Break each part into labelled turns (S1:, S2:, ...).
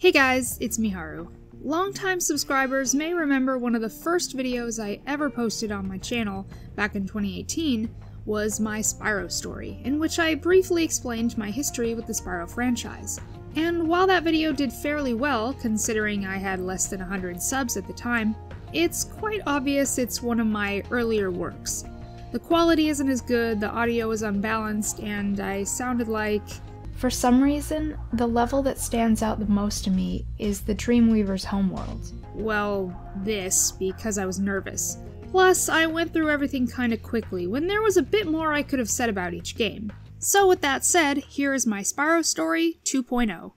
S1: Hey guys, it's Miharu. Longtime subscribers may remember one of the first videos I ever posted on my channel back in 2018 was my Spyro Story, in which I briefly explained my history with the Spyro franchise. And while that video did fairly well, considering I had less than 100 subs at the time, it's quite obvious it's one of my earlier works. The quality isn't as good, the audio is unbalanced, and I sounded like... For some reason, the level that stands out the most to me is the Dreamweaver's homeworld. Well, this, because I was nervous. Plus, I went through everything kinda quickly, when there was a bit more I could have said about each game. So with that said, here is my Spyro Story 2.0.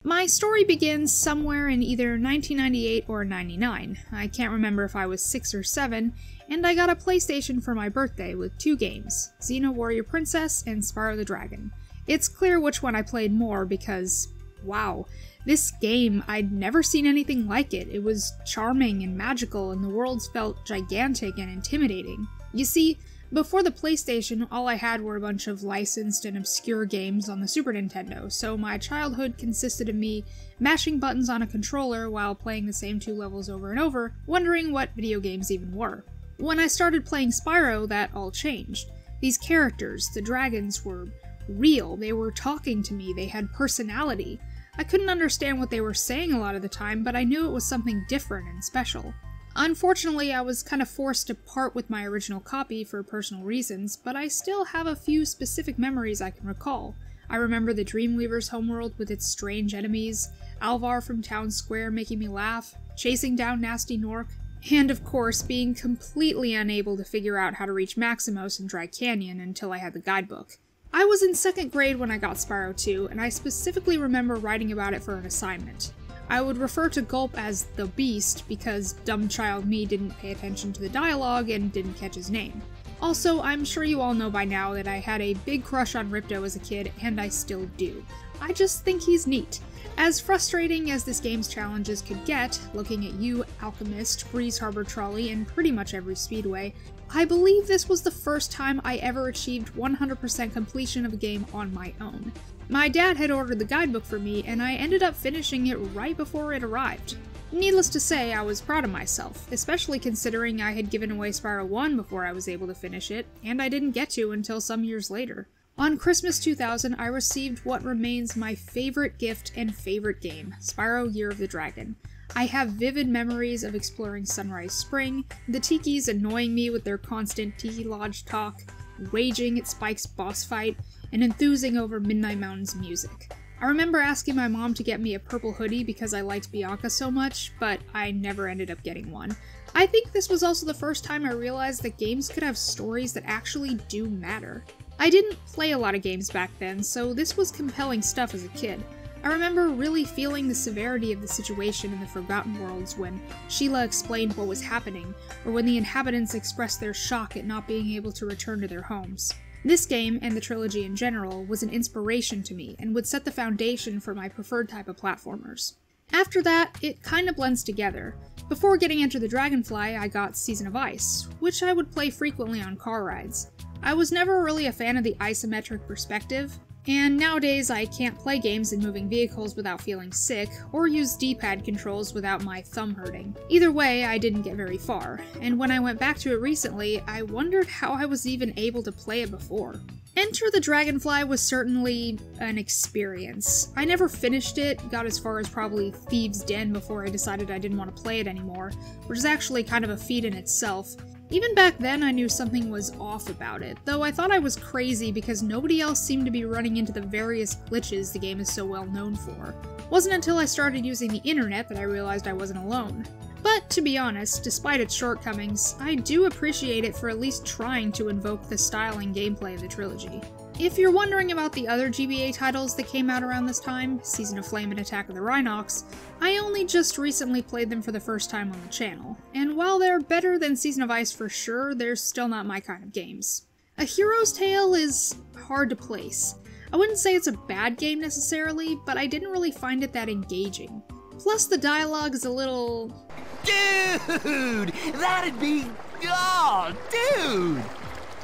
S1: My story begins somewhere in either 1998 or 99. I can't remember if I was 6 or 7, and I got a PlayStation for my birthday with 2 games, Xena Warrior Princess and Spyro the Dragon. It's clear which one I played more because, wow, this game, I'd never seen anything like it. It was charming and magical, and the worlds felt gigantic and intimidating. You see, before the PlayStation, all I had were a bunch of licensed and obscure games on the Super Nintendo, so my childhood consisted of me mashing buttons on a controller while playing the same 2 levels over and over, wondering what video games even were. When I started playing Spyro, that all changed. These characters, the dragons, were real, they were talking to me, they had personality. I couldn't understand what they were saying a lot of the time, but I knew it was something different and special. Unfortunately, I was kind of forced to part with my original copy for personal reasons, but I still have a few specific memories I can recall. I remember the Dreamweaver's homeworld with its strange enemies, Alvar from Town Square making me laugh, chasing down Nasty Nork, and of course being completely unable to figure out how to reach Maximos in Dry Canyon until I had the guidebook. I was in 2nd grade when I got Spyro 2, and I specifically remember writing about it for an assignment. I would refer to Gulp as the Beast because dumb child me didn't pay attention to the dialogue and didn't catch his name. Also, I'm sure you all know by now that I had a big crush on Ripto as a kid, and I still do. I just think he's neat. As frustrating as this game's challenges could get, looking at you, Alchemist, Breeze Harbor Trolley, and pretty much every speedway, I believe this was the first time I ever achieved 100% completion of a game on my own. My dad had ordered the guidebook for me, and I ended up finishing it right before it arrived. Needless to say, I was proud of myself, especially considering I had given away Spyro 1 before I was able to finish it, and I didn't get to until some years later. On Christmas 2000, I received what remains my favorite gift and favorite game, Spyro Year of the Dragon. I have vivid memories of exploring Sunrise Spring, the Tikis annoying me with their constant Tiki Lodge talk, raging at Spike's boss fight, and enthusing over Midnight Mountain's music. I remember asking my mom to get me a purple hoodie because I liked Bianca so much, but I never ended up getting one. I think this was also the first time I realized that games could have stories that actually do matter. I didn't play a lot of games back then, so this was compelling stuff as a kid. I remember really feeling the severity of the situation in the Forgotten Worlds when Sheila explained what was happening, or when the inhabitants expressed their shock at not being able to return to their homes. This game, and the trilogy in general, was an inspiration to me, and would set the foundation for my preferred type of platformers. After that, it kinda blends together. Before getting Enter the Dragonfly, I got Season of Ice, which I would play frequently on car rides. I was never really a fan of the isometric perspective, and nowadays I can't play games in moving vehicles without feeling sick, or use D-pad controls without my thumb hurting. Either way, I didn't get very far, and when I went back to it recently, I wondered how I was even able to play it before. Enter the Dragonfly was certainly an experience. I never finished it, got as far as probably Thieves' Den before I decided I didn't want to play it anymore, which is actually kind of a feat in itself. Even back then I knew something was off about it, though I thought I was crazy because nobody else seemed to be running into the various glitches the game is so well known for. It wasn't until I started using the internet that I realized I wasn't alone. But to be honest, despite its shortcomings, I do appreciate it for at least trying to invoke the style and gameplay of the trilogy. If you're wondering about the other GBA titles that came out around this time, Season of Flame and Attack of the Rhinox, I only just recently played them for the first time on the channel, and while they're better than Season of Ice for sure, they're still not my kind of games. A Hero's Tale is hard to place. I wouldn't say it's a bad game necessarily, but I didn't really find it that engaging. Plus the dialogue is a little
S2: Dude! That'd be... Oh, dude!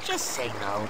S2: Just say no.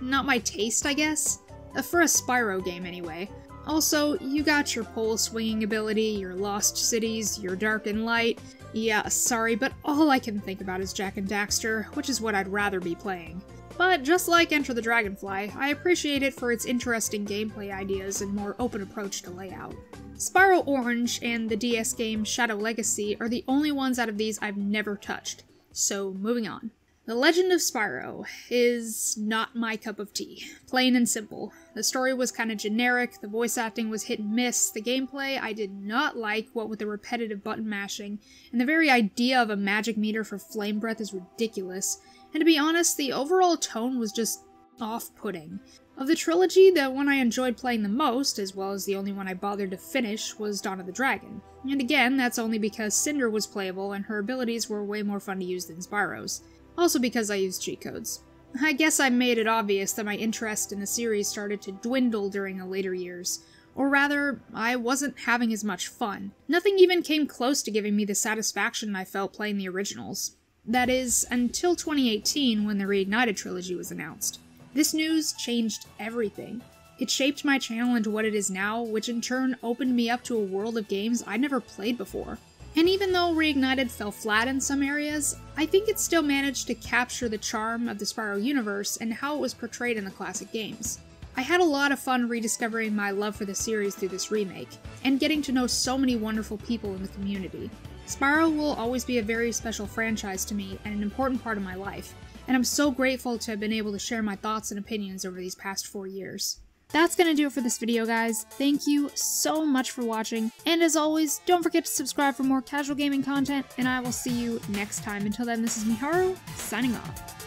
S1: Not my taste, I guess. For a Spyro game, anyway. Also, you got your pole swinging ability, your lost cities, your dark and light. Yeah, sorry, but all I can think about is Jak and Daxter, which is what I'd rather be playing. But just like Enter the Dragonfly, I appreciate it for its interesting gameplay ideas and more open approach to layout. Spyro Orange and the DS game Shadow Legacy are the only ones out of these I've never touched. So, moving on. The Legend of Spyro is not my cup of tea. Plain and simple. The story was kinda generic, the voice acting was hit and miss, the gameplay I did not like, what with the repetitive button mashing, and the very idea of a magic meter for flame breath is ridiculous, and to be honest, the overall tone was just off-putting. Of the trilogy, the one I enjoyed playing the most, as well as the only one I bothered to finish, was Dawn of the Dragon. And again, that's only because Cinder was playable and her abilities were way more fun to use than Spyro's. Also because I used cheat codes. I guess I made it obvious that my interest in the series started to dwindle during the later years. Or rather, I wasn't having as much fun. Nothing even came close to giving me the satisfaction I felt playing the originals. That is, until 2018 when the Reignited Trilogy was announced. This news changed everything. It shaped my channel into what it is now, which in turn opened me up to a world of games I'd never played before. And even though Reignited fell flat in some areas, I think it still managed to capture the charm of the Spyro universe and how it was portrayed in the classic games. I had a lot of fun rediscovering my love for the series through this remake, and getting to know so many wonderful people in the community. Spyro will always be a very special franchise to me and an important part of my life, and I'm so grateful to have been able to share my thoughts and opinions over these past 4 years. That's gonna do it for this video, guys. Thank you so much for watching, and as always, don't forget to subscribe for more casual gaming content, and I will see you next time. Until then, this is Miharu, signing off.